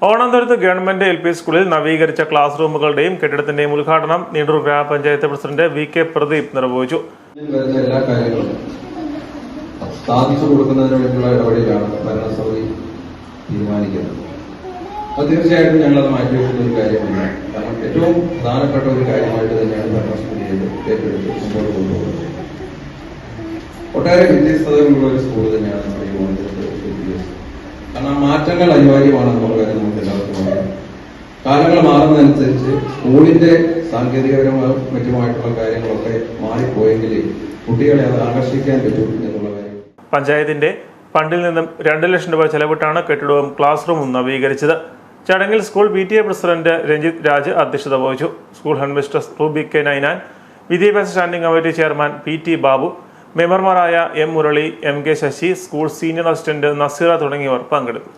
ഓണന്തുരത്ത് government LP സ്കൂളിൽ നവീകരിച്ച class റൂമുകളുടെയും കെട്ടിടത്തിന്റെയും ഉദ്ഘാടനം നീണ്ടൂർ ഗ്രാമപഞ്ചായത്ത് പ്രസിഡന്റ് VK പ്രദീപ് നിർവഹിച്ചു. എല്ലാ കാര്യങ്ങളും സ്ഥാപിച്ചു കൊടുക്കുന്നതിന് വേണ്ടിയുള്ള ഇടപെടലാണ് ഭരണസമിതി തീരുമാനിക്കുന്നത്. അത് തീർച്ചയായിട്ടും ഞങ്ങളത് മാറ്റിവെക്കുന്ന ഒരു കാര്യമല്ല. കാരണം ഏറ്റവും പ്രധാനപ്പെട്ട ഒരു കാര്യമായിട്ട് തന്നെയാണ് ഭരണസമിതി ഏറ്റെടുത്ത് മുമ്പോട്ട് കൊണ്ടുപോകുന്നത്. ഒട്ടേറെ വ്യത്യസ്തതകളുള്ള ഒരു സ്കൂൾ തന്നെയാണ് നമ്മുടെ ഈ ഓണന്തുരത്ത് LP. കാരണം മാറ്റങ്ങൾ അനിവാര്യമാണ് എന്നുള്ള കാര്യം നമുക്ക് എല്ലാവർക്കും അറിയാം. കാലങ്ങൾ മാറുന്നതനുസരിച്ച് സ്കൂളിന്റെ സാങ്കേതികപരമായ മറ്റുമായിട്ടുള്ള കാര്യങ്ങളൊക്കെ മാറിപ്പോയെങ്കിൽ കുട്ടികളെ അത് ആകർഷിക്കാൻ പറ്റും എന്നുള്ള കാര്യം. പഞ്ചായത്തിന്റെ ഫണ്ടിൽ നിന്നും 2 ലക്ഷം രൂപ ചെലവിട്ടാണ് കെട്ടിടവും ക്ലാസ് റൂമും നവീകരിച്ചത്. ചടങ്ങിൽ school PTA president Ranjith Raj അധ്യക്ഷത വഹിച്ചു. School headmistress Ruby K Ninan, വിദ്യാഭ്യാസ standing committee chairman PT Babu, മെമ്പർമാരായ M Murali, MK Sasi, school senior assistant Naseera തുടങ്ങിയവർ പങ്കെടുത്തു.